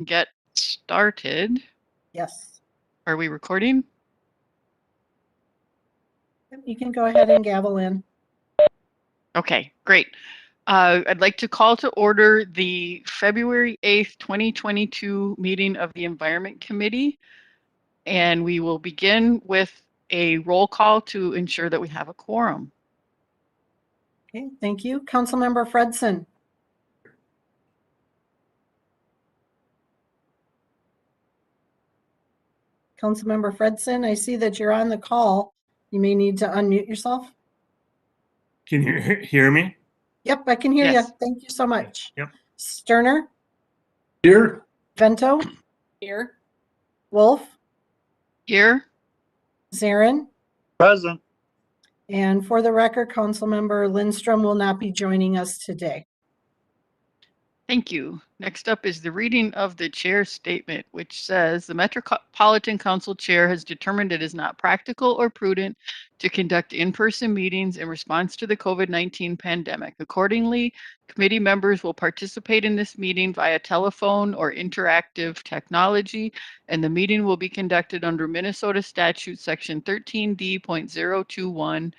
Get started. Yes. Are we recording? You can go ahead and gavel in. Okay, great. I'd like to call to order the February 8th, 2022 meeting of the Environment Committee. And we will begin with a roll call to ensure that we have a quorum. Okay, thank you. Councilmember Fredson. Councilmember Fredson, I see that you're on the call. You may need to unmute yourself. Can you hear me? Yep, I can hear Yes. you. Thank you so much. Yep. Sterner, Here. Vento, Here. Wolf, Here. Zarin. Present. And for the record, Councilmember Lindstrom will not be joining us today. Thank you. Next up is the reading of the chair's statement, which says the Metropolitan Council Chair has determined it is not practical or prudent to conduct in-person meetings in response to the COVID-19 pandemic. Accordingly, committee members will participate in this meeting via telephone or interactive technology, and the meeting will be conducted under Minnesota Statute Section 13D.021.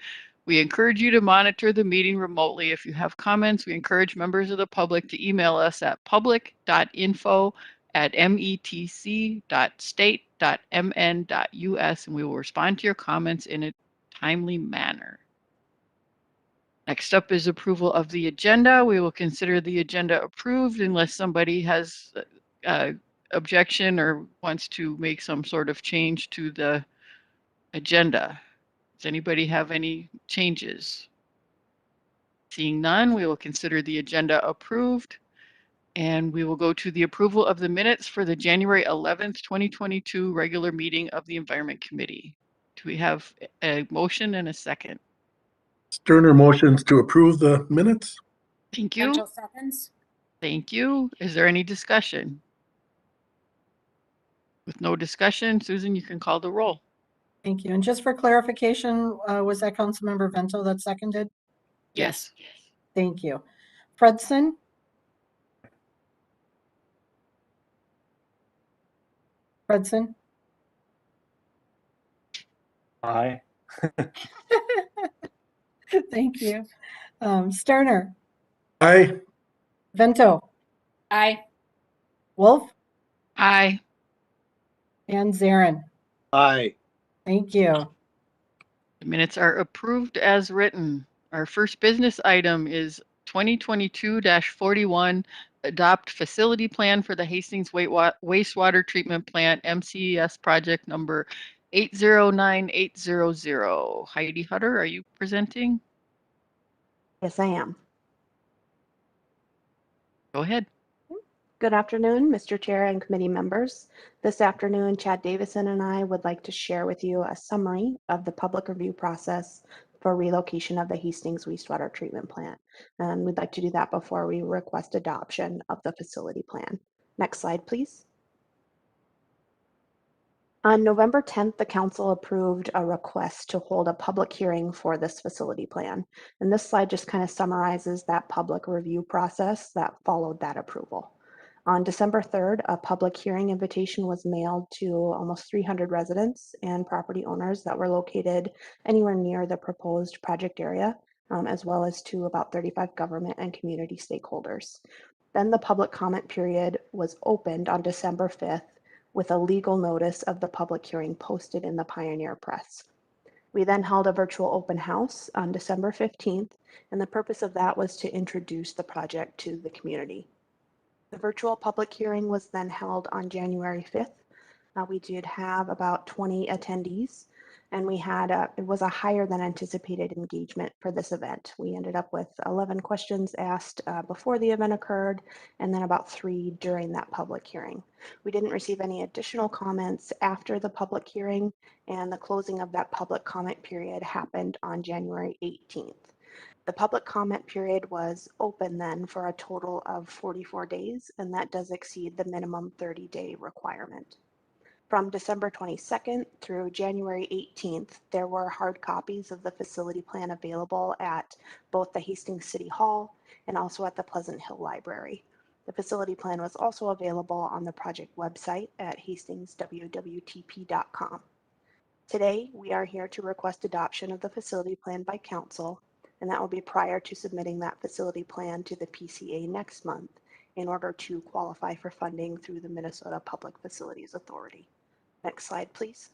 We encourage you to monitor the meeting remotely. If you have comments, we encourage members of the public to email us at public.info@met.state.mn.us, and we will respond to your comments in a timely manner. Next up is approval of the agenda. We will consider the agenda approved unless somebody has objection or wants to make some sort of change to the agenda. Does anybody have any changes? Seeing none, we will consider the agenda approved, and we will go to the approval of the minutes for the January 11th, 2022 regular meeting of the Environment Committee. Do we have a motion and a second? Sterner motions to approve the minutes. Thank you. Vento seconds. Thank you. Is there any discussion? With no discussion, Susan, you can call the roll. Thank you. And just for clarification, was that Councilmember Vento that seconded? Yes. Thank you. Fredson, Fredson, Aye. thank you. Sterner, Aye. Vento, Aye. Wolf, Aye. and Zarin. Aye. Thank you. The minutes are approved as written. Our first business item is 2022-41, adopt facility plan for the Hastings wastewater treatment plant, MCES project number 809800. Heidi Hutter, are you presenting? Yes, I am. Go ahead. Good afternoon, Mr. Chair and committee members. This afternoon, Chad Davison and I would like to share with you a summary of the public review process for relocation of the Hastings wastewater treatment plant. And we'd like to do that before we request adoption of the facility plan. Next slide, please. On November 10th, the council approved a request to hold a public hearing for this facility plan. And this slide just kind of summarizes that public review process that followed that approval. On December 3rd, a public hearing invitation was mailed to almost 300 residents and property owners that were located anywhere near the proposed project area, as well as to about 35 government and community stakeholders. Then the public comment period was opened on December 5th with a legal notice of the public hearing posted in the Pioneer Press. We then held a virtual open house on December 15th, and the purpose of that was to introduce the project to the community. The virtual public hearing was then held on January 5th. We did have about 20 attendees, and we had it was a higher than anticipated engagement for this event. We ended up with 11 questions asked before the event occurred, and then about 3 during that public hearing. We didn't receive any additional comments after the public hearing, and the closing of that public comment period happened on January 18th. The public comment period was open then for a total of 44 days, and that does exceed the minimum 30-day requirement. From December 22nd through January 18th, there were hard copies of the facility plan available at both the Hastings City Hall and also at the Pleasant Hill Library. The facility plan was also available on the project website at hastingswwtp.com. Today, we are here to request adoption of the facility plan by council, and that will be prior to submitting that facility plan to the PCA next month in order to qualify for funding through the Minnesota Public Facilities Authority. Next slide, please.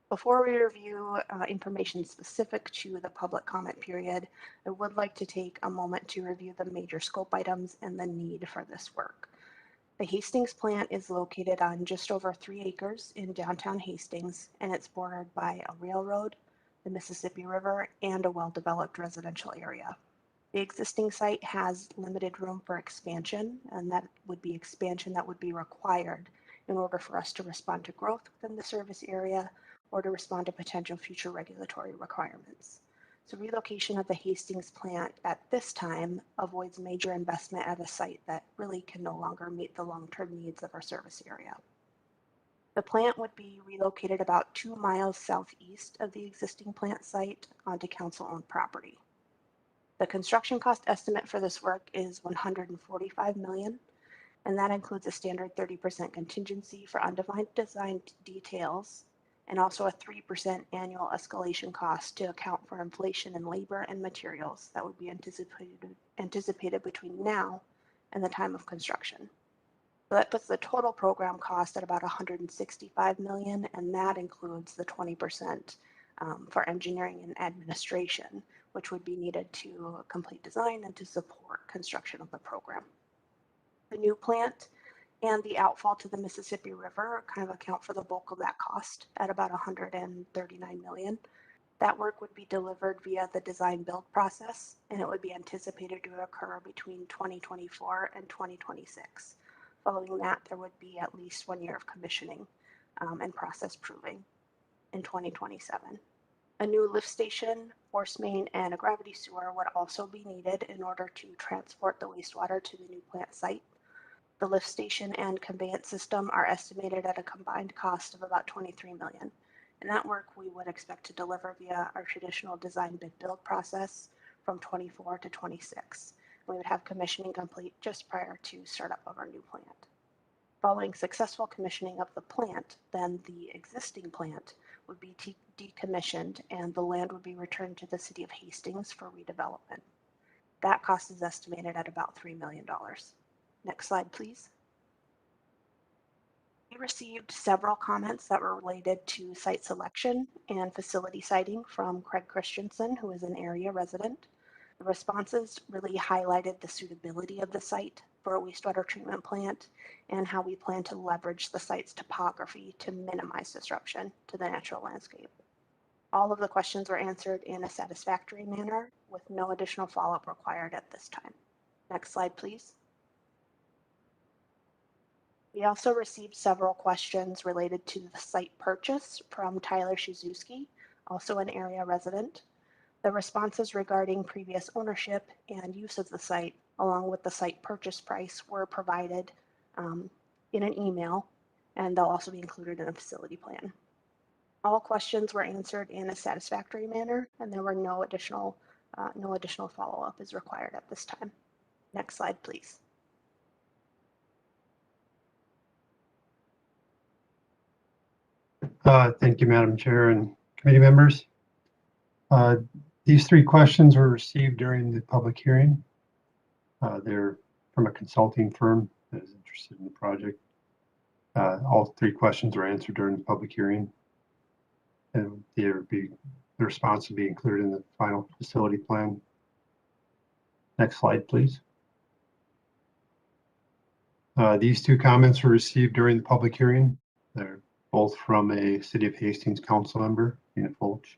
Before we review information specific to the public comment period, I would like to take a moment to review the major scope items and the need for this work. The Hastings plant is located on just over 3 acres in downtown Hastings, and it's bordered by a railroad, the Mississippi River, and a well-developed residential area. The existing site has limited room for expansion, and that would be expansion that would be required in order for us to respond to growth within the service area or to respond to potential future regulatory requirements. So relocation of the Hastings plant at this time avoids major investment at a site that really can no longer meet the long-term needs of our service area. The plant would be relocated about 2 miles southeast of the existing plant site onto council-owned property. The construction cost estimate for this work is $145 million, and that includes a standard 30% contingency for undefined design details, and also a 3% annual escalation cost to account for inflation in labor and materials that would be anticipated between now and the time of construction. So that puts the total program cost at about $165 million, and that includes the 20% for engineering and administration, which would be needed to complete design and to support construction of the program. The new plant and the outfall to the Mississippi River kind of account for the bulk of that cost at about $139 million. That work would be delivered via the design build process, and it would be anticipated to occur between 2024 and 2026. Following that, there would be at least 1 year of commissioning and process proving in 2027. A new lift station, force main, and a gravity sewer would also be needed in order to transport the wastewater to the new plant site. The lift station and conveyance system are estimated at a combined cost of about $23 million. And that work we would expect to deliver via our traditional design bid build process from 24 to 26. We would have commissioning complete just prior to startup of our new plant. Following successful commissioning of the plant, then the existing plant would be decommissioned and the land would be returned to the city of Hastings for redevelopment. That cost is estimated at about $3 million. Next slide, please. We received several comments that were related to site selection and facility siting from Craig Christensen, who is an area resident. The responses really highlighted the suitability of the site for a wastewater treatment plant and how we plan to leverage the site's topography to minimize disruption to the natural landscape. All of the questions were answered in a satisfactory manner with no additional follow-up required at this time. Next slide, please. We also received several questions related to the site purchase from Tyler Shizuski, also an area resident. The responses regarding previous ownership and use of the site, along with the site purchase price, were provided in an email, and they'll also be included in a facility plan. All questions were answered in a satisfactory manner, and there were no additional follow-up is required at this time. Next slide, please. Thank you, Madam Chair and committee members. These 3 questions were received during the public hearing. They're from a consulting firm that is interested in the project. All 3 questions were answered during the public hearing, and the response will be included in the final facility plan. Next slide, please. These 2 comments were received during the public hearing. They're both from a City of Hastings council member, Nina Fulch.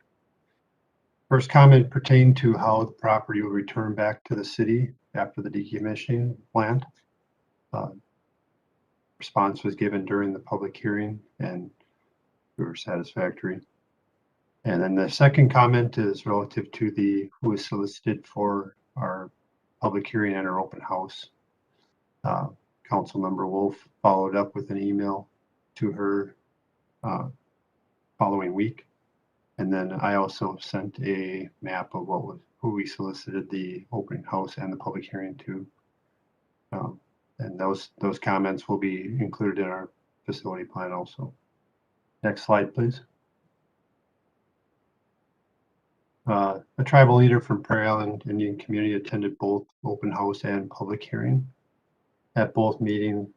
First comment pertained to how the property will return back to the city after the decommissioning plant. Response was given during the public hearing and we were satisfactory. And then the second comment is relative to who was solicited for our public hearing and our open house. Councilmember Wolf followed up with an email to her following week. And then I also sent a map of who we solicited the open house and the public hearing to. And those comments will be included in our facility plan also. Next slide, please. A tribal leader from Prairie Island Indian community attended both open house and public hearing. At both meetings,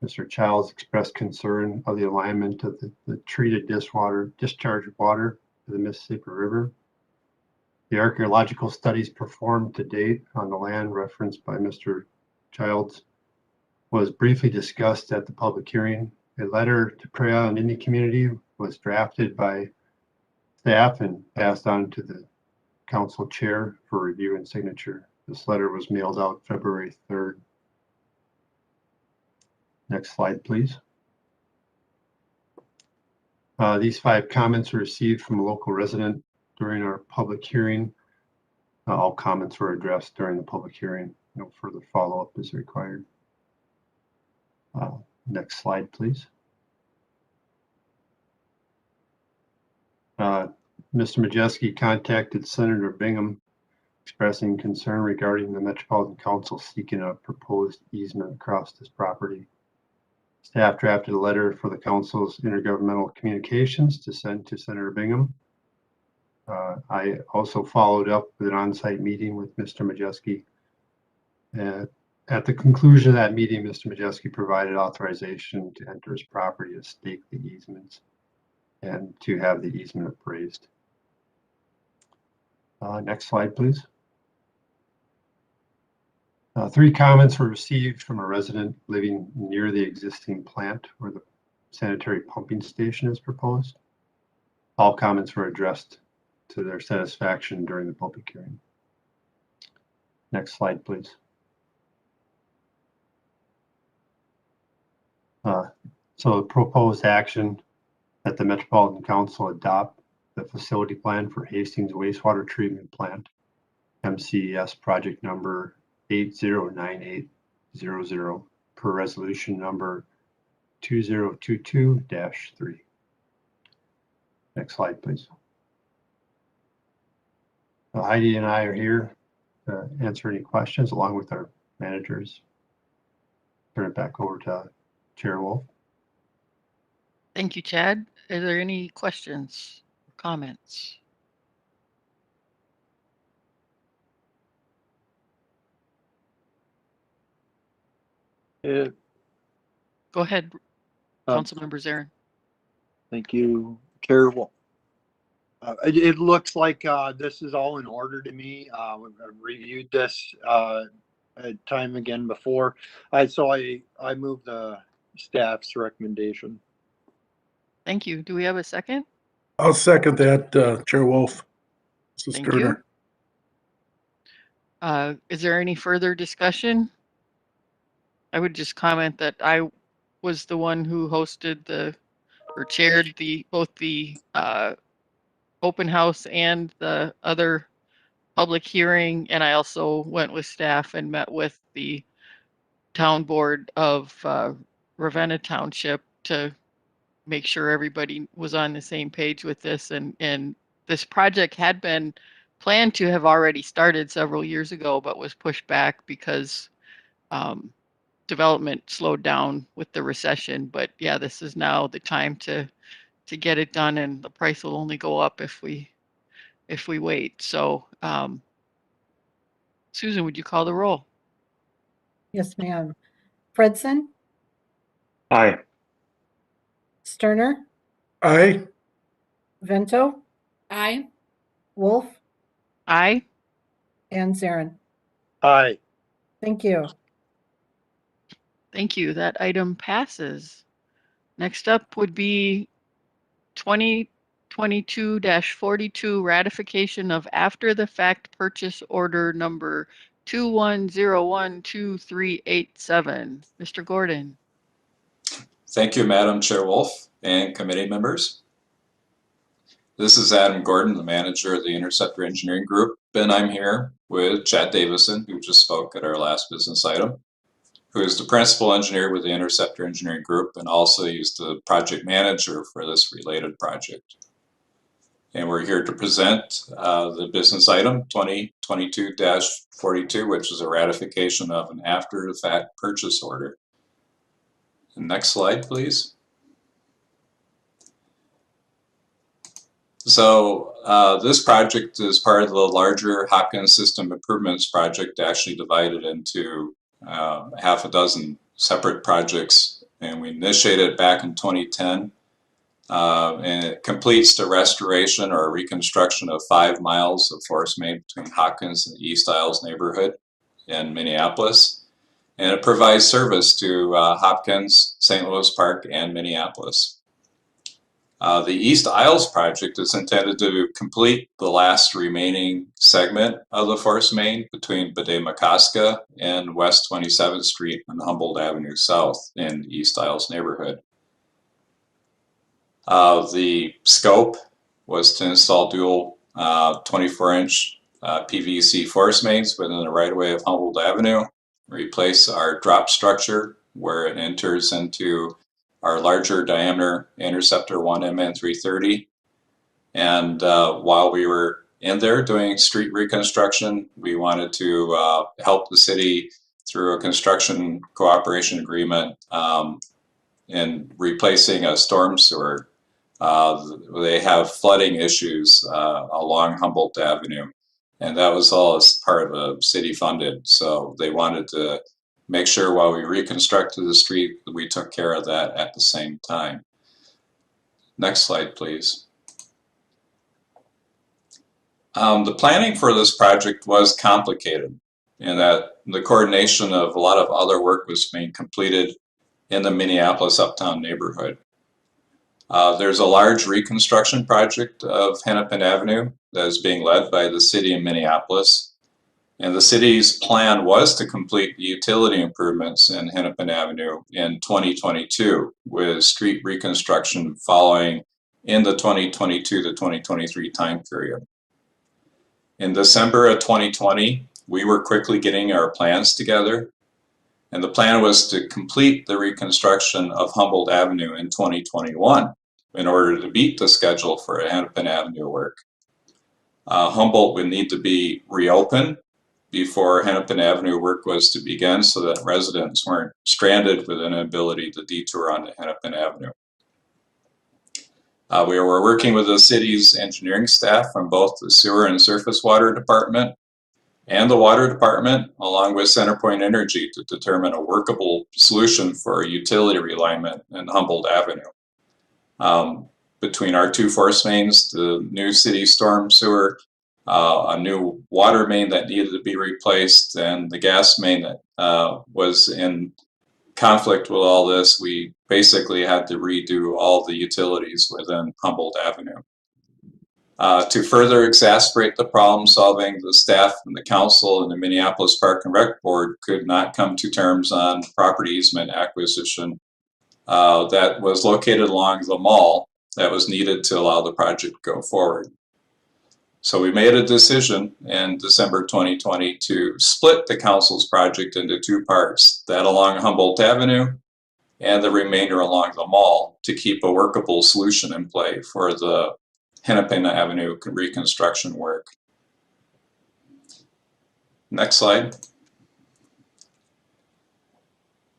Mr. Childs expressed concern of the alignment of the treated discharge water to the Mississippi River. The archaeological studies performed to date on the land referenced by Mr. Childs was briefly discussed at the public hearing. A letter to Prairie Island Indian community was drafted by staff and passed on to the council chair for review and signature. This letter was mailed out February 3rd. Next slide, please. These 5 comments were received from a local resident during our public hearing. All comments were addressed during the public hearing. No further follow-up is required. Next slide, please. Mr. Majeski contacted Senator Bingham expressing concern regarding the Metropolitan Council seeking a proposed easement across this property. Staff drafted a letter for the council's intergovernmental communications to send to Senator Bingham. I also followed up with an on-site meeting with Mr. Majeski. At the conclusion of that meeting, Mr. Majeski provided authorization to enter his property to stake the easements and to have the easement appraised. Next slide, please. 3 comments were received from a resident living near the existing plant where the sanitary pumping station is proposed. All comments were addressed to their satisfaction during the public hearing. Next slide, please. So the proposed action that the Metropolitan Council adopt the facility plan for Hastings Wastewater Treatment Plant, MCES project number 809800 per resolution number 2022-3. Next slide, please. Heidi and I are here to answer any questions along with our managers. Turn it back over to Chair Wolf. Thank you, Chad. Are there any questions or comments? Uh, Go ahead, Um, Councilmember Zarin. Thank you, Chair. Well, it looks like this is all in order to me. I've reviewed this time again before. So I move the staff's recommendation. Thank you. Do we have a second? I'll second that, Chair Wolf. This is Thank Turner. you. Is there any further discussion? I would just comment that I was the one who hosted or chaired both the open house and the other public hearing, and I also went with staff and met with the town board of Ravenna Township to make sure everybody was on the same page with this, and this project had been planned to have already started several years ago, but was pushed back because development slowed down with the recession. But yeah, this is now the time to get it done, and the price will only go up if we wait. So Susan, would you call the roll? Yes, ma'am. Fredson, Aye. Sterner, Aye. Vento, Aye. Wolf, Aye. and Zarin. Aye. Thank you. Thank you. That item passes. Next up would be 2022-42 ratification of after the fact purchase order number 21012387. Mr. Gordon. Thank you, Madam Chair Wolf and committee members. This is Adam Gordon, the manager of the Interceptor Engineering Group, and I'm here with Chad Davison, who just spoke at our last business item, who is the principal engineer with the Interceptor Engineering Group and also is the project manager for this related project. And we're here to present the business item 2022-42, which is a ratification of an after-the-fact purchase order. Next slide, please. So this project is part of the larger Hopkins System Improvements project, actually divided into half a dozen separate projects, and we initiated it back in 2010. And it completes the restoration or reconstruction of 5 miles of forest main between Hopkins and the East Isles neighborhood in Minneapolis. And it provides service to Hopkins, St. Louis Park, and Minneapolis. The East Isles project is intended to complete the last remaining segment of the forest main between Bede-Makaska and West 27th Street and Humboldt Avenue South in East Isles neighborhood. The scope was to install dual 24-inch PVC forest mains within the right-of-way of Humboldt Avenue, replace our drop structure where it enters into our larger diameter interceptor 1 MN330. And while we were in there doing street reconstruction, we wanted to help the city through a construction cooperation agreement in replacing a storm sewer. They have flooding issues along Humboldt Avenue, and that was all as part of a city funded. So they wanted to make sure while we reconstructed the street, we took care of that at the same time. Next slide, please. The planning for this project was complicated in that the coordination of a lot of other work was being completed in the Minneapolis uptown neighborhood. There's a large reconstruction project of Hennepin Avenue that is being led by the city of Minneapolis. And the city's plan was to complete the utility improvements in Hennepin Avenue in 2022, with street reconstruction following in the 2022 to 2023 time period. In December of 2020, we were quickly getting our plans together. And the plan was to complete the reconstruction of Humboldt Avenue in 2021 in order to beat the schedule for Hennepin Avenue work. Humboldt would need to be reopened before Hennepin Avenue work was to begin so that residents weren't stranded with an inability to detour onto Hennepin Avenue. We were working with the city's engineering staff from both the sewer and surface water department and the water department, along with CenterPoint Energy, to determine a workable solution for a utility realignment in Humboldt Avenue. Between our 2 force mains, the new city storm sewer, a new water main that needed to be replaced, and the gas main that was in conflict with all this, we basically had to redo all the utilities within Humboldt Avenue. To further exacerbate the problem solving, the staff and the council and the Minneapolis Park and Rec Board could not come to terms on property easement acquisition that was located along the mall that was needed to allow the project to go forward. So we made a decision in December 2020 to split the council's project into 2 parts, that along Humboldt Avenue and the remainder along the mall, to keep a workable solution in play for the Hennepin Avenue reconstruction work. Next slide.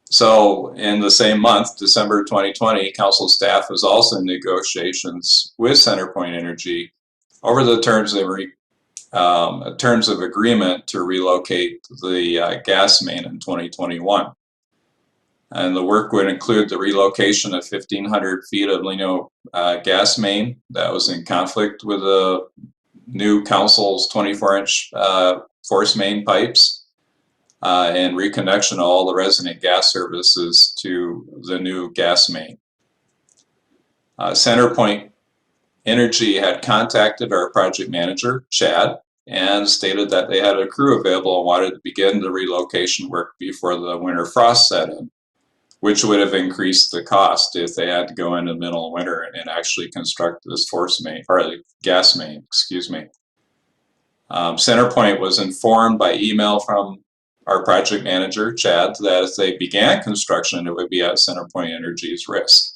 So in the same month, December 2020, council staff was also in negotiations with CenterPoint Energy over the terms of agreement to relocate the gas main in 2021. And the work would include the relocation of 1,500 feet of linear gas main that was in conflict with the new council's 24-inch force main pipes, and reconnection of all the resident gas services to the new gas main. CenterPoint Energy had contacted our project manager, Chad, and stated that they had a crew available and wanted to begin the relocation work before the winter frost set in, which would have increased the cost if they had to go in the middle of winter and actually construct this force main, or the gas main, excuse me. CenterPoint was informed by email from our project manager, Chad, that if they began construction, it would be at CenterPoint Energy's risk.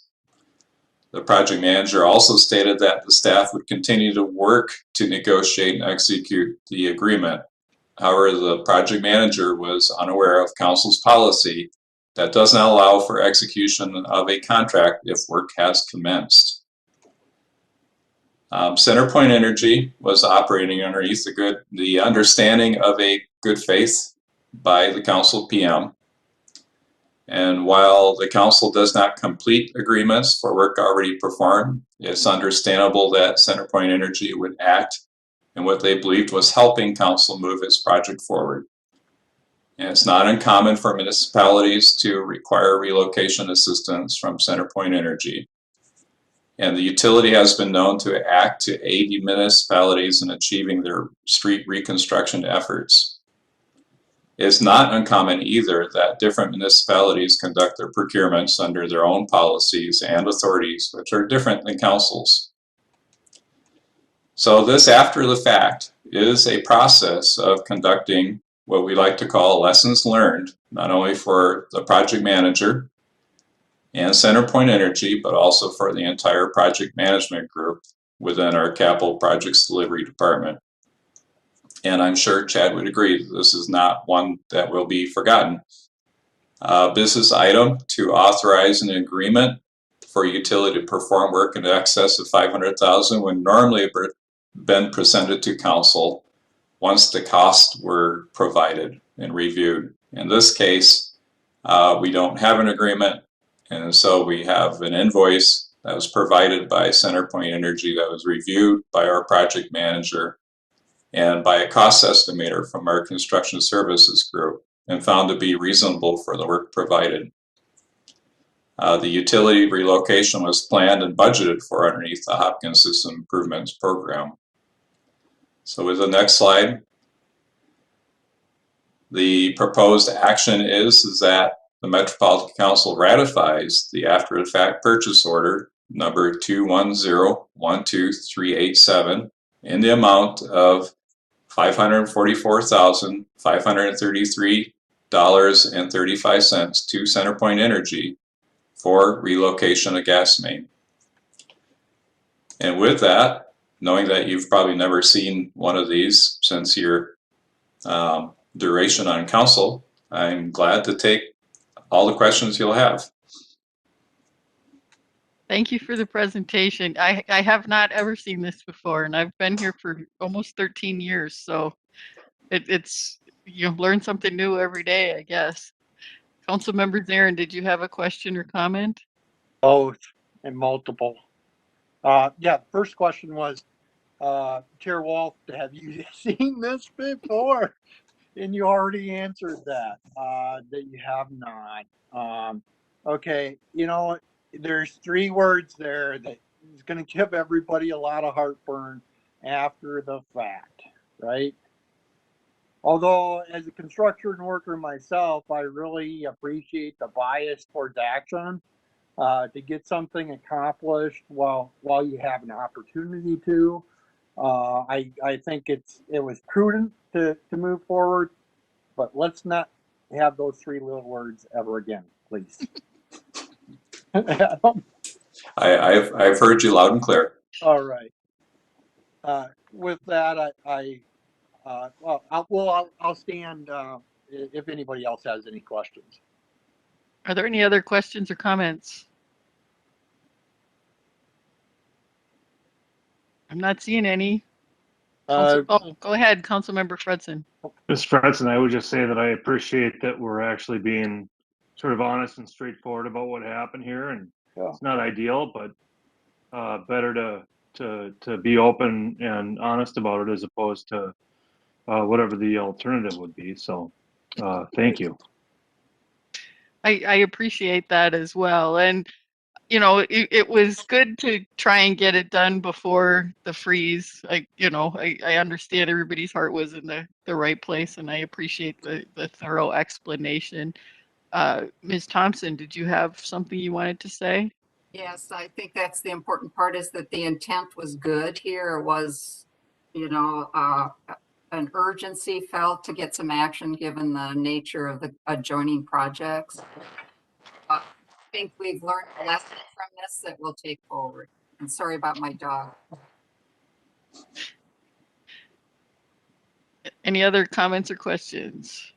The project manager also stated that the staff would continue to work to negotiate and execute the agreement. However, the project manager was unaware of council's policy that does not allow for execution of a contract if work has commenced. CenterPoint Energy was operating underneath the understanding of a good faith by the council PM. And while the council does not complete agreements for work already performed, it's understandable that CenterPoint Energy would act in what they believed was helping council move its project forward. And it's not uncommon for municipalities to require relocation assistance from CenterPoint Energy. And the utility has been known to act to aid municipalities in achieving their street reconstruction efforts. It's not uncommon either that different municipalities conduct their procurements under their own policies and authorities, which are different than council's. So this after the fact is a process of conducting what we like to call lessons learned, not only for the project manager and CenterPoint Energy, but also for the entire project management group within our capital projects delivery department. And I'm sure Chad would agree that this is not one that will be forgotten. Business item to authorize an agreement for utility to perform work in excess of $500,000 would normally have been presented to council once the costs were provided and reviewed. In this case, we don't have an agreement, and so we have an invoice that was provided by CenterPoint Energy that was reviewed by our project manager and by a cost estimator from our construction services group and found to be reasonable for the work provided. The utility relocation was planned and budgeted for underneath the Hopkins System Improvements Program. So with the next slide, the proposed action is that the Metropolitan Council ratifies the after-the-fact purchase order number 210-12387 in the amount of $544,533.35 to CenterPoint Energy for relocation of gas main. And with that, knowing that you've probably never seen one of these since your duration on council, I'm glad to take all the questions you'll have. Thank you for the presentation. I have not ever seen this before, and I've been here for almost 13 years, so it's you learn something new every day, I guess. Councilmember Zarin, did you have a question or comment? Both and multiple. Yeah, first question was, Chair Wolf, have you seen this before? And you already answered that, that you have not. Okay, you know, there's 3 words there that is going to give everybody a lot of heartburn after the fact, right? Although as a construction worker myself, I really appreciate the bias towards action to get something accomplished while you have an opportunity to. I think it was prudent to move forward, but let's not have those 3 little words ever again, please. I've heard you loud and clear. All right. With that, I'll stand if anybody else has any questions. Are there any other questions or comments? I'm not seeing any. Oh, go ahead, Councilmember Fredson. Ms. Fredson, I would just say that I appreciate that we're actually being sort of honest and straightforward about what happened here, and it's not ideal, but better to be open and honest about it as opposed to whatever the alternative would be. So, thank you. I appreciate that as well, and you know, it was good to try and get it done before the freeze. I understand everybody's heart was in the right place, and I appreciate the thorough explanation. Ms. Thompson, did you have something you wanted to say? Yes, I think that's the important part, is that the intent was good here. It was, an urgency felt to get some action given the nature of the adjoining projects. I think we've learned a lesson from this yes, that we'll take forward. And sorry about my dog. Any other comments or questions?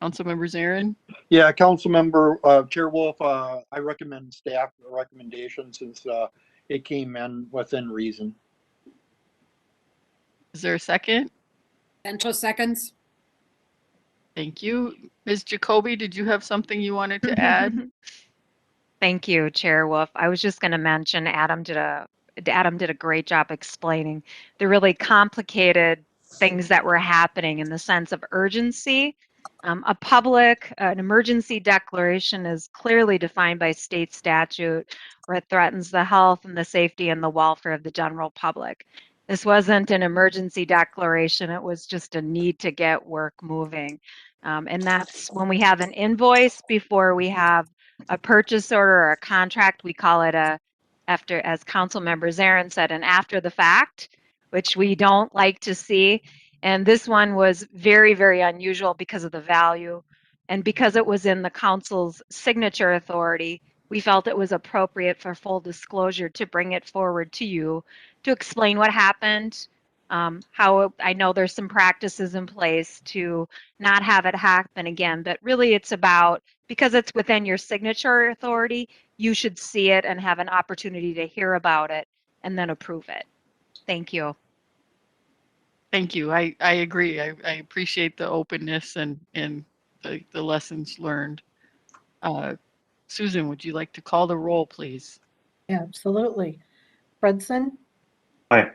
Councilmember Zarin? Yeah, Councilmember Chair Wolf, I recommend staff recommendation since it came in within reason. Is there a second? Bento seconds. Thank you. Ms. Jacoby, did you have something you wanted to add? Thank you, Chair Wolf. I was just going to mention Adam did a great job explaining the really complicated things that were happening in the sense of urgency. An emergency declaration is clearly defined by state statute where it threatens the health and the safety and the welfare of the general public. This wasn't an emergency declaration. It was just a need to get work moving. And that's when we have an invoice before we have a purchase order or a contract. We call it after, as Council Member Zarin said, an after the fact, which we don't like to see. And this one was very, very unusual because of the value and because it was in the council's signature authority. We felt it was appropriate for full disclosure to bring it forward to you to explain what happened, how I know there's some practices in place to not have it happen again, but really it's about, because it's within your signature authority, you should see it and have an opportunity to hear about it and then approve it. Thank you. Thank you. I agree. I appreciate the openness and the lessons learned. Susan, would you like to call the roll, please? Absolutely. Fredson, Aye.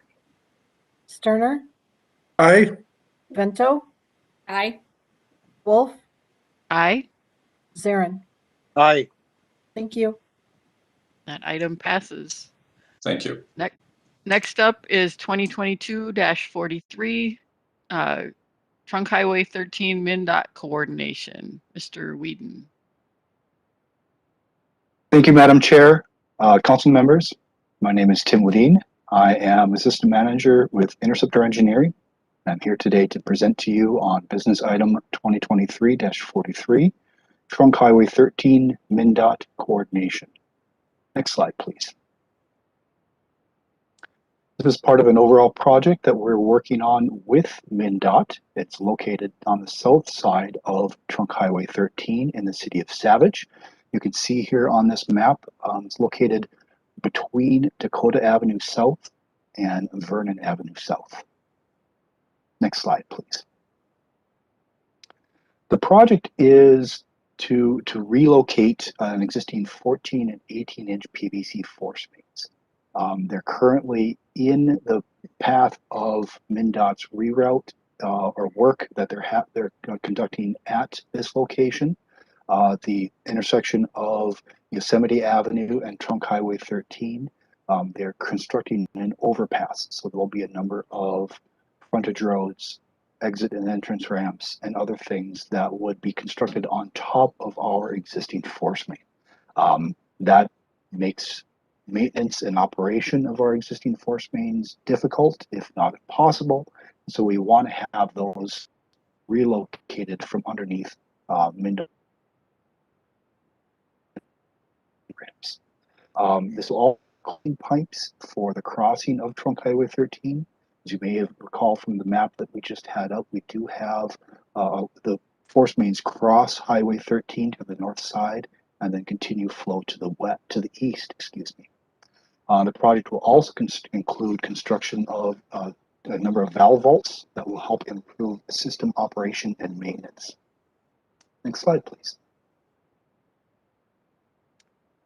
Sterner, Aye. Vento, Aye. Wolf, Aye. Zarin. Aye. Thank you. That item passes. Thank you. Next up is 2022-43, Trunk Highway 13 MnDOT coordination. Mr. Whedon. Thank you, Madam Chair. Council members, my name is Tim Wadeen. I am Assistant Manager with Interceptor Engineering. I'm here today to present to you on business item 2023-43, Trunk Highway 13 MnDOT coordination. Next slide, please. This is part of an overall project that we're working on with MnDOT. It's located on the south side of Trunk Highway 13 in the city of Savage. You can see here on this map, it's located between Dakota Avenue South and Vernon Avenue South. Next slide, please. The project is to relocate an existing 14 and 18-inch PVC force mains. They're currently in the path of MnDOT's reroute or work that they're conducting at this location. The intersection of Yosemite Avenue and Trunk Highway 13. They're constructing an overpass, so there will be a number of frontage roads, exit and entrance ramps, and other things that would be constructed on top of our existing force main. That makes maintenance and operation of our existing force mains difficult, if not impossible. So we want to have those relocated from underneath MnDOT ramps. This will all clean pipes for the crossing of Trunk Highway 13. As you may have recalled from the map that we just had up, we do have the force mains cross Highway 13 to the north side and then continue flow to the east, excuse me. The project will also include construction of a number of valve vaults that will help improve system operation and maintenance. Next slide, please.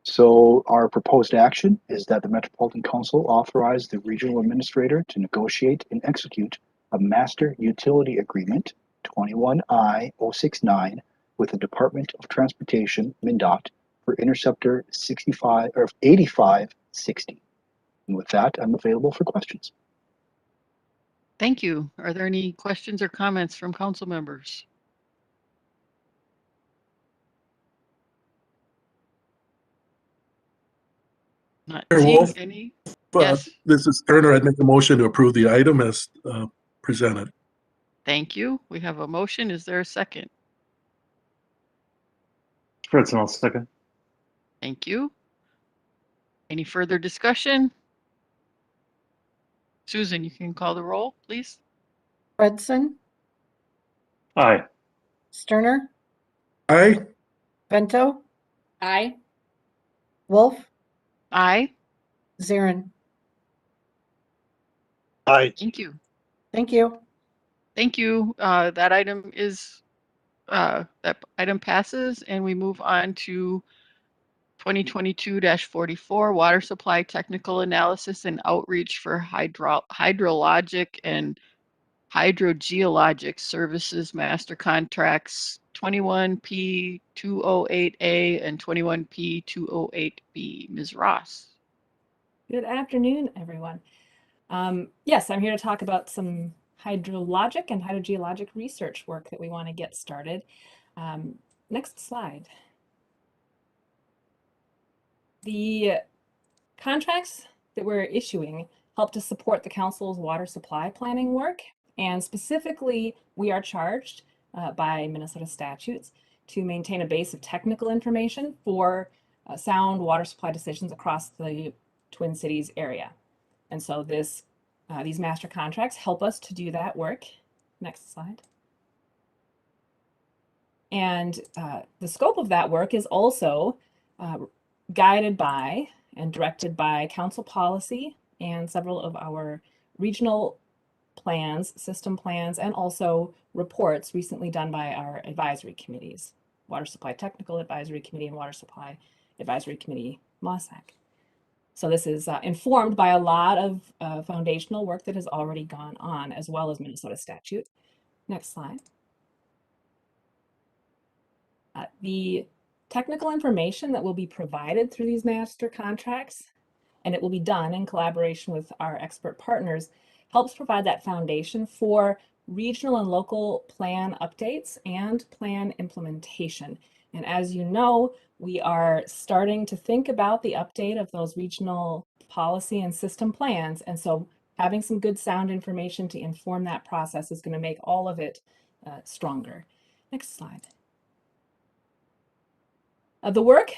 So our proposed action is that the Metropolitan Council authorize the regional administrator to negotiate and execute a master utility agreement 21I-069 with the Department of Transportation, MnDOT, for Interceptor 8560. And with that, I'm available for questions. Thank you. Are there any questions or comments from council members? Not Chair seeing Wolf, any. Yes. This is Turner. I'd make a motion to approve the item as presented. Thank you. We have a motion. Is there a second? Fredson, I'll second. Thank you. Any further discussion? Susan, you can call the roll, please. Fredson, Aye. Sterner, Aye. Bento, Aye. Wolf, Aye. Zarin. Aye. Thank you. Thank you. Thank you. That item passes, and we move on to 2022-44 Water Supply Technical Analysis and Outreach for Hydrologic and Hydrogeologic Services Master Contracts 21P208A and 21P208B. Ms. Ross. Good afternoon, everyone. Yes, I'm here to talk about some hydrologic and hydrogeologic research work that we want to get started. Next slide. The contracts that we're issuing help to support the council's water supply planning work, and specifically, we are charged by Minnesota statutes to maintain a base of technical information for sound water supply decisions across the Twin Cities area. And so these master contracts help us to do that work. Next slide. And the scope of that work is also guided by and directed by council policy and several of our regional plans, system plans, and also reports recently done by our advisory committees, Water Supply Technical Advisory Committee and Water Supply Advisory Committee, MOSAC. So this is informed by a lot of foundational work that has already gone on, as well as Minnesota statute. Next slide. The technical information that will be provided through these master contracts, and it will be done in collaboration with our expert partners, helps provide that foundation for regional and local plan updates and plan implementation. And as you know, we are starting to think about the update of those regional policy and system plans. And so having some good sound information to inform that process is going to make all of it stronger. Next slide. The work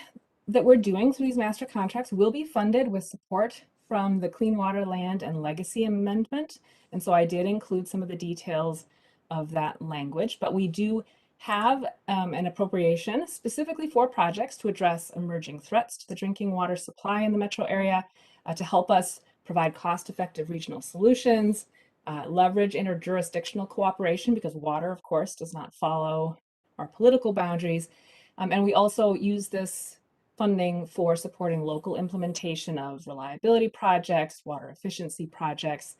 that we're doing through these master contracts will be funded with support from the Clean Water, Land, and Legacy Amendment. And so I did include some of the details of that language, but we do have an appropriation specifically for projects to address emerging threats to the drinking water supply in the metro area, to help us provide cost-effective regional solutions, leverage interjurisdictional cooperation, because water, of course, does not follow our political boundaries. And we also use this funding for supporting local implementation of reliability projects, water efficiency projects,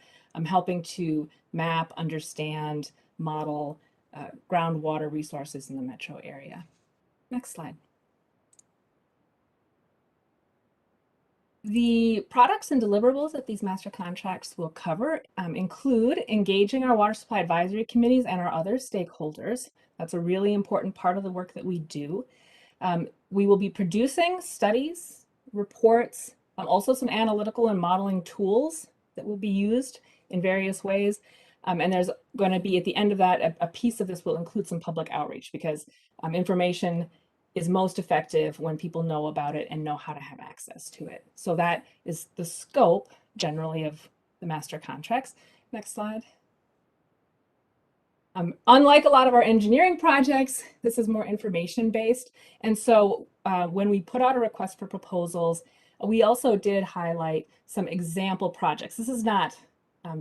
helping to map, understand, model groundwater resources in the metro area. Next slide. The products and deliverables that these master contracts will cover include engaging our water supply advisory committees and our other stakeholders. That's a really important part of the work that we do. We will be producing studies, reports, also some analytical and modeling tools that will be used in various ways. And there's going to be, at the end of that, a piece of this will include some public outreach, because information is most effective when people know about it and know how to have access to it. So that is the scope generally of the master contracts. Next slide. Unlike a lot of our engineering projects, this is more information-based. And so when we put out a request for proposals, we also did highlight some example projects. This is not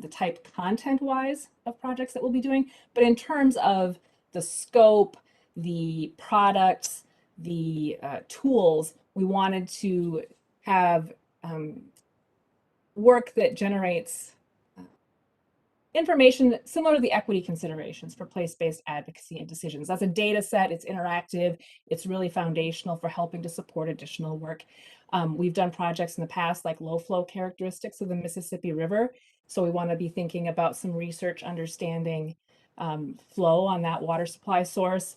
the type content-wise of projects that we'll be doing, but in terms of the scope, the products, the tools, we wanted to have work that generates information similar to the equity considerations for place-based advocacy and decisions. That's a data set, it's interactive, it's really foundational for helping to support additional work. We've done projects in the past like low flow characteristics of the Mississippi River. So we want to be thinking about some research understanding flow on that water supply source.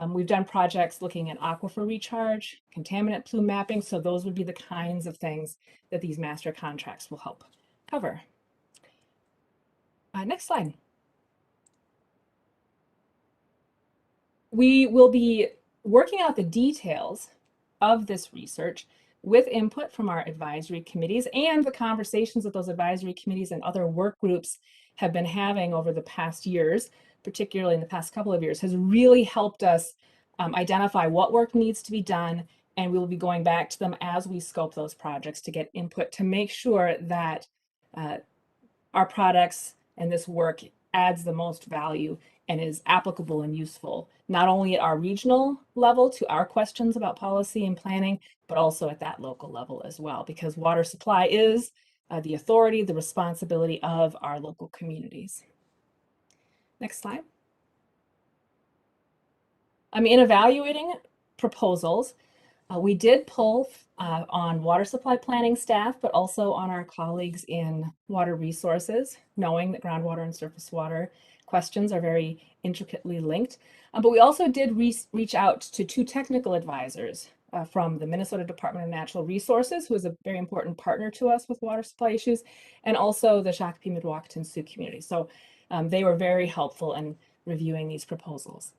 We've done projects looking at aquifer recharge, contaminant plume mapping. So those would be the kinds of things that these master contracts will help cover. Next slide. We will be working out the details of this research with input from our advisory committees and the conversations that those advisory committees and other work groups have been having over the past years, particularly in the past couple of years, has really helped us identify what work needs to be done. And we will be going back to them as we scope those projects to get input to make sure that our products and this work adds the most value and is applicable and useful, not only at our regional level to our questions about policy and planning, but also at that local level as well, because water supply is the authority, the responsibility of our local communities. Next slide. In evaluating proposals, we did pull on water supply planning staff, but also on our colleagues in water resources, knowing that groundwater and surface water questions are very intricately linked. But we also did reach out to 2 technical advisors from the Minnesota Department of Natural Resources, who is a very important partner to us with water supply issues, and also the Shakopee Mdewakanton Sioux community. So they were very helpful in reviewing these proposals.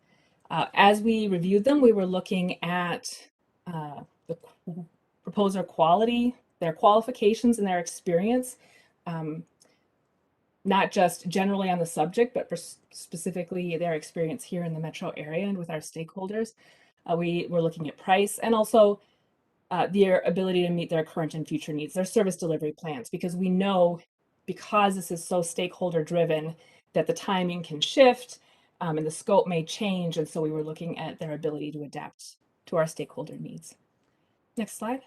As we reviewed them, we were looking at the proposer quality, their qualifications and their experience, not just generally on the subject, but for specifically their experience here in the metro area and with our stakeholders. We were looking at price and also their ability to meet their current and future needs, their service delivery plans, because we know, because this is so stakeholder driven, that the timing can shift and the scope may change. And so we were looking at their ability to adapt to our stakeholder needs. Next slide.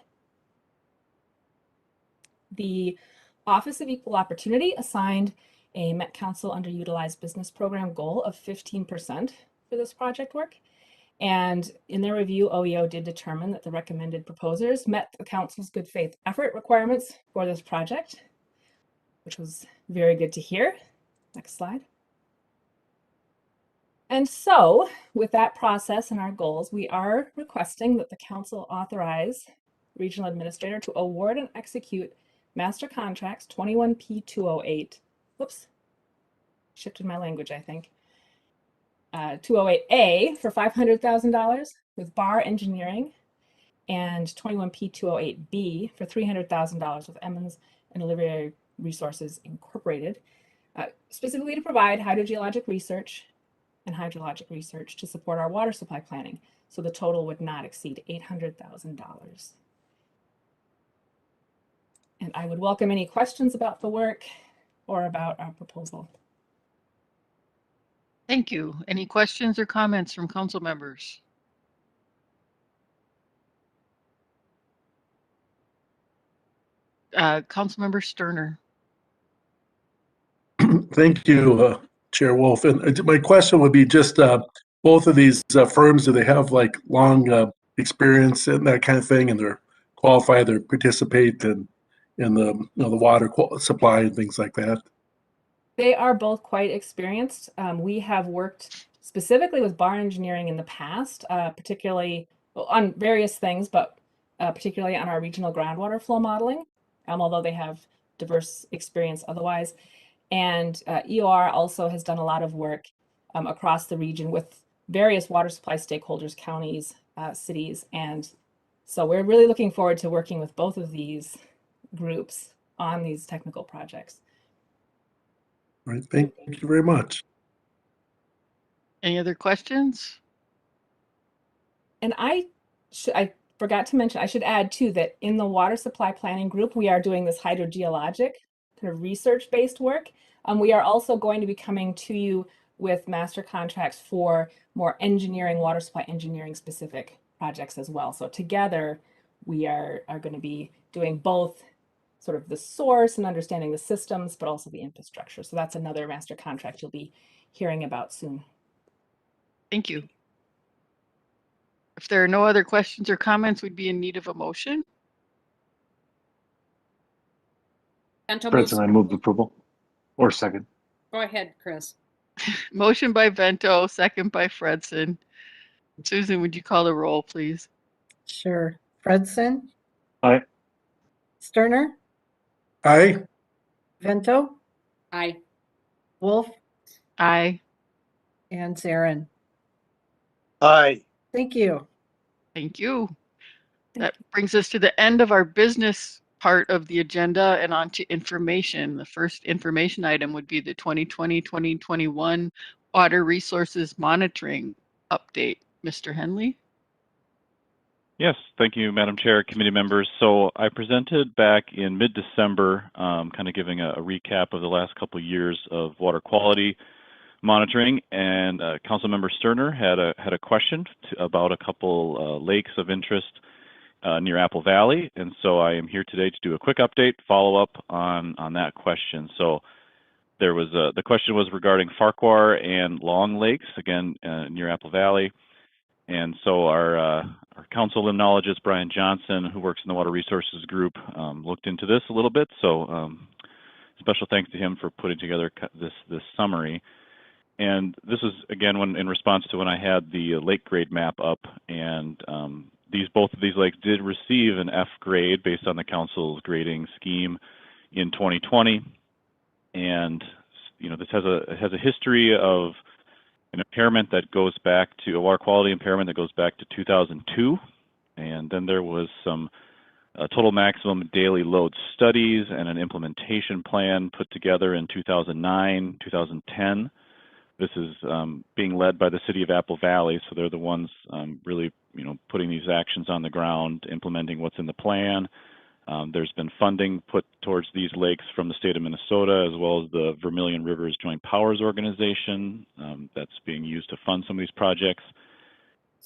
The Office of Equal Opportunity assigned a Met Council Underutilized Business Program goal of 15% for this project work. And in their review, OEO did determine that the recommended proposers met the council's good faith effort requirements for this project, which was very good to hear. Next slide. And so with that process and our goals, we are requesting that the council authorize regional administrator to award and execute master contracts 21P208. Whoops, shifted my language, I think. 208A for $500,000 with Bar Engineering, and 21P208B for $300,000 with Emmons and Olivier Resources Incorporated, specifically to provide hydrogeologic research and hydrologic research to support our water supply planning. So the total would not exceed $800,000. And I would welcome any questions about the work or about our proposal. Thank you. Any questions or comments from council members? Councilmember Sterner. Thank you, Chair Wolf. And my question would be just both of these firms, do they have like long experience and that kind of thing, and they're qualified, they participate in the the water supply and things like that? They are both quite experienced. We have worked specifically with Bar Engineering in the past, particularly on various things, but particularly on our regional groundwater flow modeling, although they have diverse experience otherwise. And EOR also has done a lot of work across the region with various water supply stakeholders, counties, cities. And so we're really looking forward to working with both of these groups on these technical projects. All right, thank you very much. Any other questions? And I forgot to mention, I should add too, that in the water supply planning group, we are doing this hydrogeologic kind of research-based work. We are also going to be coming to you with master contracts for more engineering, water supply engineering specific projects as well. So together we are going to be doing both sort of the source and understanding the systems, but also the infrastructure. So that's another master contract you'll be hearing about soon. Thank you. If there are no other questions or comments, we'd be in need of a motion. President, I move approval. Or second. Go ahead, Chris. Motion by Vento, second by Fredson. Susan, would you call the roll, please? Sure. Fredson, Aye. Sterner, Aye. Vento, Aye. Wolf, Aye. and Zarin. Aye. Thank you. Thank you. That brings us to the end of our business part of the agenda and on to information. The first information item would be the 2020-2021 Water Resources Monitoring Update. Mr. Henley? Yes, thank you, Madam Chair, committee members. So I presented back in mid-December, kind of giving a recap of the last couple of years of water quality monitoring, and Councilmember Sterner had a question about a couple lakes of interest near Apple Valley, and so I am here today to do a quick update, follow up on that question. So there was the question was regarding Farquhar and Long Lakes, again near Apple Valley. And so our council limnologist, Brian Johnson, who works in the Water Resources Group, looked into this a little bit. So special thanks to him for putting together this summary. And this is, again, in response to when I had the lake grade map up. And both of these lakes did receive an F grade based on the council's grading scheme in 2020. And, this has a history of an impairment that goes back to a water quality impairment that goes back to 2002. And then there was some total maximum daily load studies and an implementation plan put together in 2009, 2010. This is being led by the city of Apple Valley. So they're the ones really, putting these actions on the ground, implementing what's in the plan. There's been funding put towards these lakes from the state of Minnesota, as well as the Vermilion Rivers Joint Powers Organization that's being used to fund some of these projects.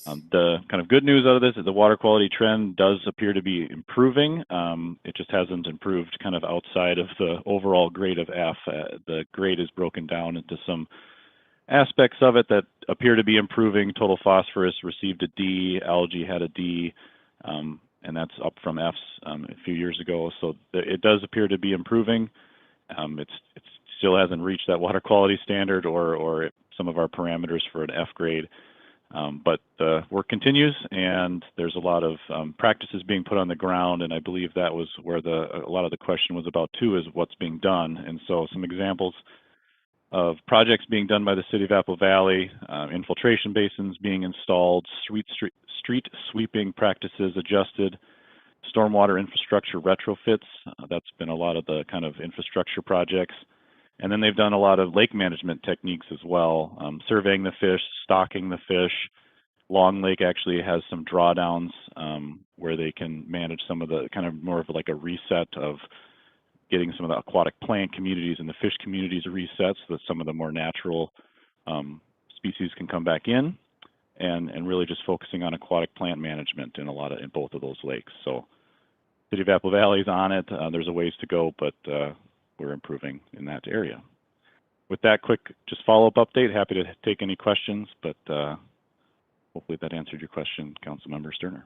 The kind of good news out of this is the water quality trend does appear to be improving. It just hasn't improved kind of outside of the overall grade of F. The grade is broken down into some aspects of it that appear to be improving. Total phosphorus received a D, algae had a D. And that's up from Fs a few years ago. So it does appear to be improving. It still hasn't reached that water quality standard or some of our parameters for an F grade. But the work continues, and there's a lot of practices being put on the ground, and I believe that was where a lot of the question was about too, is what's being done. And so some examples of projects being done by the city of Apple Valley, infiltration basins being installed, street sweeping practices adjusted, stormwater infrastructure retrofits. That's been a lot of the kind of infrastructure projects. And then they've done a lot of lake management techniques as well, surveying the fish, stocking the fish. Long Lake actually has some drawdowns where they can manage some of the kind of more of like a reset of getting some of the aquatic plant communities and the fish communities reset so that some of the more natural species can come back in. And really just focusing on aquatic plant management in both of those lakes. So City of Apple Valley is on it. There's a ways to go, but we're improving in that area. With that quick just follow-up update, happy to take any questions, but hopefully that answered your question, Councilmember Sterner.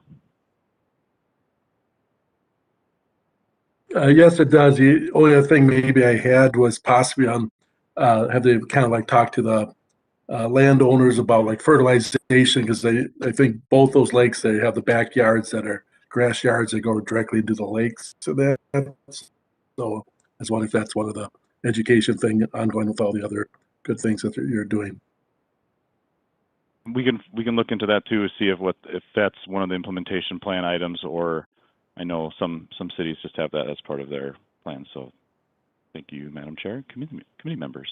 Yes, it does. The only other thing maybe I had was possibly on, have they kind of like talked to the landowners about like fertilization, because I think both those lakes, they have the backyards that are grass yards that go directly into the lakes. So I was wondering if that's one of the education thing ongoing with all the other good things that you're doing. We can look into that too, see if that's one of the implementation plan items, or I know some cities just have that as part of their plan. So thank you, Madam Chair, committee members.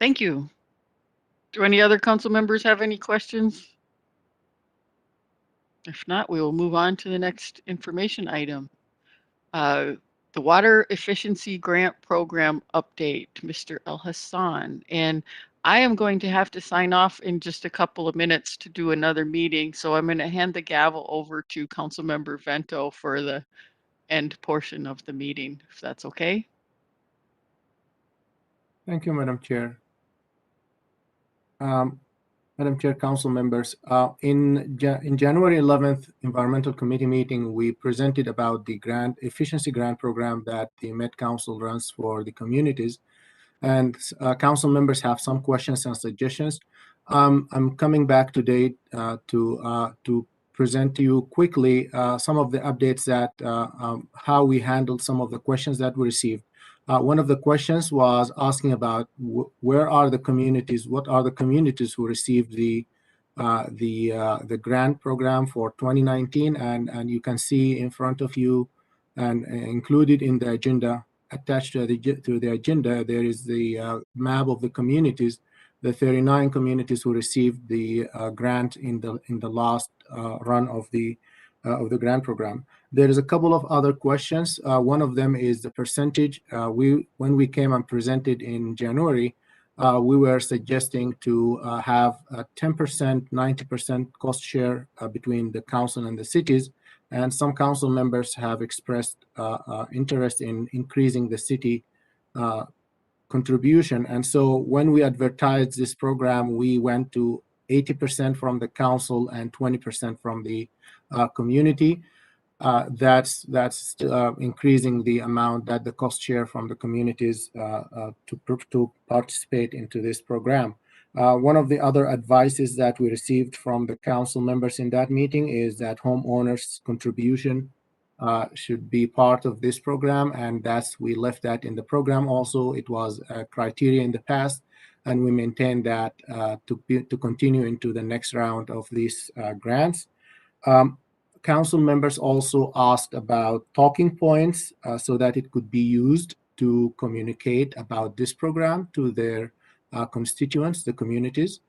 Thank you. Do any other council members have any questions? If not, we will move on to the next information item. The Water Efficiency Grant Program Update, Mr. El Hassan. And I am going to have to sign off in just a couple of minutes to do another meeting. So I'm going to hand the gavel over to Councilmember Vento for the end portion of the meeting, if that's okay. Thank you, Madam Chair. Madam Chair, council members, in January 11th Environmental Committee meeting, we presented about the efficiency grant program that the Met Council runs for the communities. And council members have some questions and suggestions. I'm coming back today to present to you quickly some of the updates that how we handled some of the questions that we received. One of the questions was asking about where are the communities, what are the communities who received the the grant program for 2019, and you can see in front of you and included in the agenda, attached to the agenda, there is the map of the communities, the 39 communities who received the grant in the last run of the grant program. There is a couple of other questions. One of them is the percentage. When we came and presented in January, we were suggesting to have a 10%, 90% cost share between the council and the cities. And some council members have expressed interest in increasing the city contribution. And so when we advertised this program, we went to 80% from the council and 20% from the community. That's increasing the amount that the cost share from the communities to participate into this program. One of the other advices that we received from the council members in that meeting is that homeowners' contribution should be part of this program, and we left that in the program also. It was a criteria in the past, and we maintain that to continue into the next round of these grants. Council members also asked about talking points so that it could be used to communicate about this program to their constituents, the communities.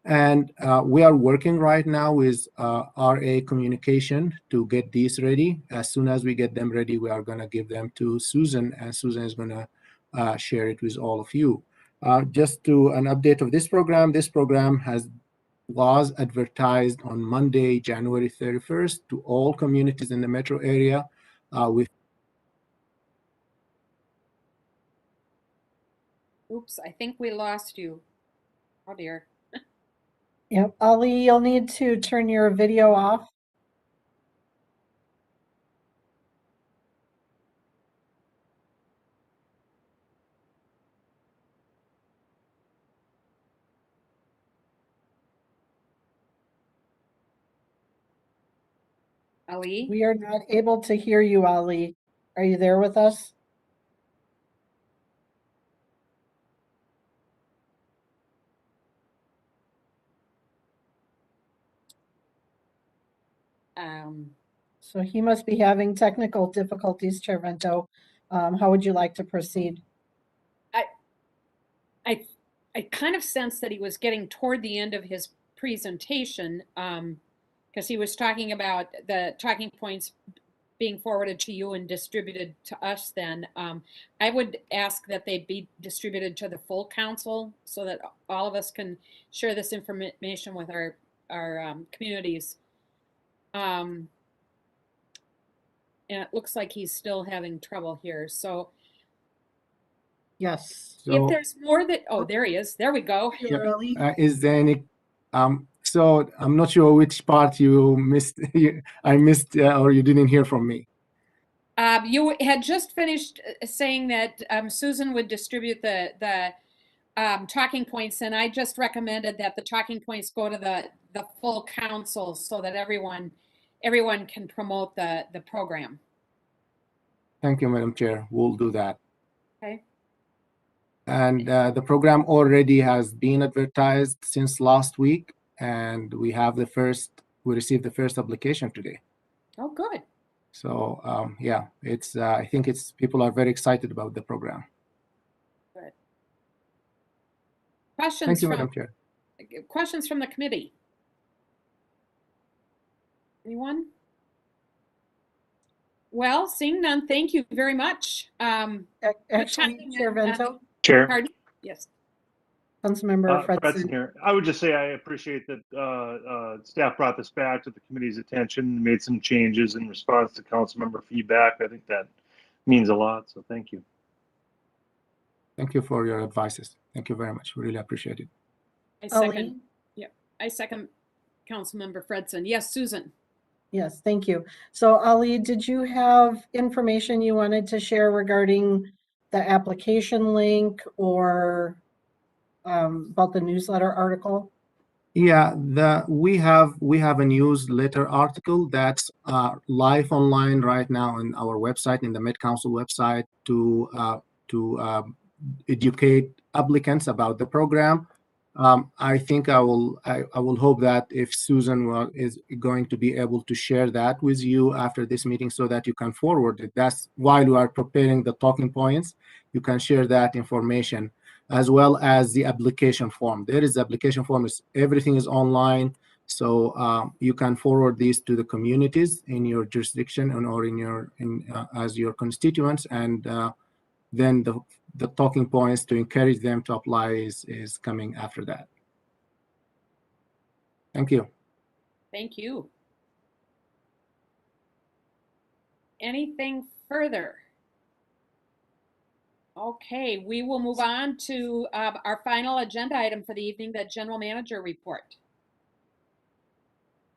And we are working right now with RA Communication to get these ready. As soon as we get them ready, we are going to give them to Susan, and Susan is going to share it with all of you. Just to an update of this program was advertised on Monday, January 31st to all communities in the metro area. Oops, I think we lost you. Oh dear. Yep, Ali, you'll need to turn your video off. Ali? We are not able to hear you, Ali. Are you there with us? So he must be having technical difficulties, Chair Vento. How would you like to proceed? I kind of sensed that he was getting toward the end of his presentation because he was talking about the talking points being forwarded to you and distributed to us then. I would ask that they be distributed to the full council so that all of us can share this information with our communities. And it looks like he's still having trouble here. So yes. If there's more that, oh, there he is. There we go. Is there any, so I'm not sure which part you missed, I missed or you didn't hear from me. You had just finished saying that Susan would distribute the talking points, and I just recommended that the talking points go to the full council so that everyone can promote the program. Thank you, Madam Chair. We'll do that. Okay. And the program already has been advertised since last week, and we received the first application today. Oh, good. So yeah, I think people are very excited about the program. Good. Questions? Thank you, Madam Chair. Questions from the committee? Anyone? Well, seeing none, thank you very much. Actually, Chair Vento? Chair. Pardon? Yes. Councilmember Fredson here. I would just say I appreciate that staff brought this back to the committee's attention, made some changes in response to council member feedback. I think that means a lot, so thank you. Thank you for your advices. Thank you very much. We really appreciate it. I second Councilmember Fredson. Yes, Susan. Yes, thank you. So Ali, did you have information you wanted to share regarding the application link or about the newsletter article? Yeah, we have a newsletter article that's live online right now on our website, in the Met Council website, to educate applicants about the program. I think I will hope that if Susan is going to be able to share that with you after this meeting so that you can forward it. That's while you are preparing the talking points, you can share that information as well as the application form. There is the application form, everything is online. So you can forward these to the communities in your jurisdiction or in your as your constituents, and then the talking points to encourage them to apply is coming after that. Thank you. Thank you. Anything further? Okay, we will move on to our final agenda item for the evening, the general manager report.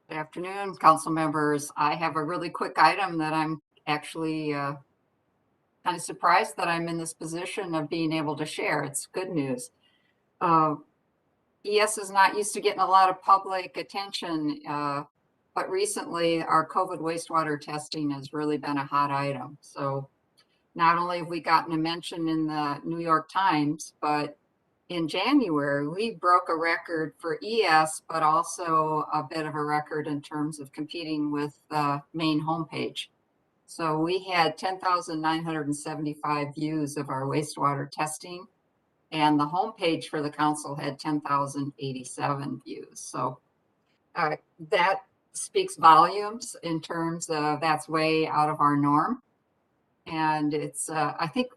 Good afternoon, council members. I have a really quick item that I'm actually kind of surprised that I'm in this position of being able to share. It's good news. ES is not used to getting a lot of public attention, but recently our COVID wastewater testing has really been a hot item. So not only have we gotten a mention in the New York Times, but in January, we broke a record for ES, but also a bit of a record in terms of competing with the main homepage. So we had 10,975 views of our wastewater testing, and the homepage for the council had 10,087 views. So that speaks volumes in terms of that's way out of our norm. And it's, I think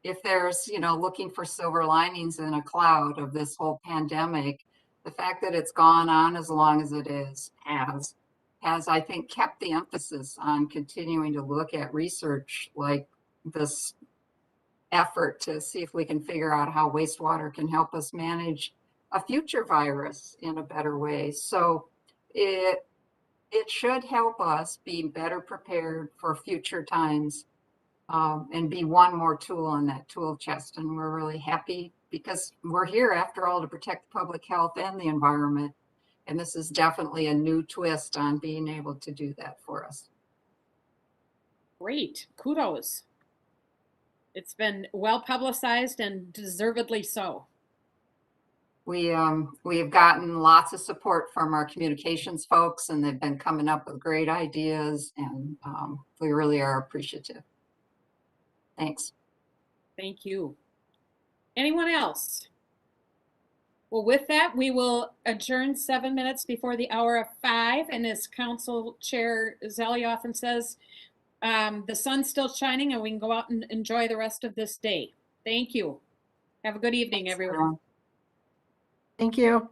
if there's, looking for silver linings in a cloud of this whole pandemic, the fact that it's gone on as long as it has, I think, kept the emphasis on continuing to look at research like this effort to see if we can figure out how wastewater can help us manage a future virus in a better way. So it should help us be better prepared for future times, and be one more tool in that tool chest. And we're really happy because we're here after all to protect public health and the environment. And this is definitely a new twist on being able to do that for us. Great, kudos. It's been well publicized and deservedly so. We have gotten lots of support from our communications folks, and they've been coming up with great ideas, and we really are appreciative. Thanks. Thank you. Anyone else? Well, with that, we will adjourn 7 minutes before the hour of 5. And as Council Chair Zelli often says, the sun's still shining and we can go out and enjoy the rest of this day. Thank you. Have a good evening, everyone. Thank you.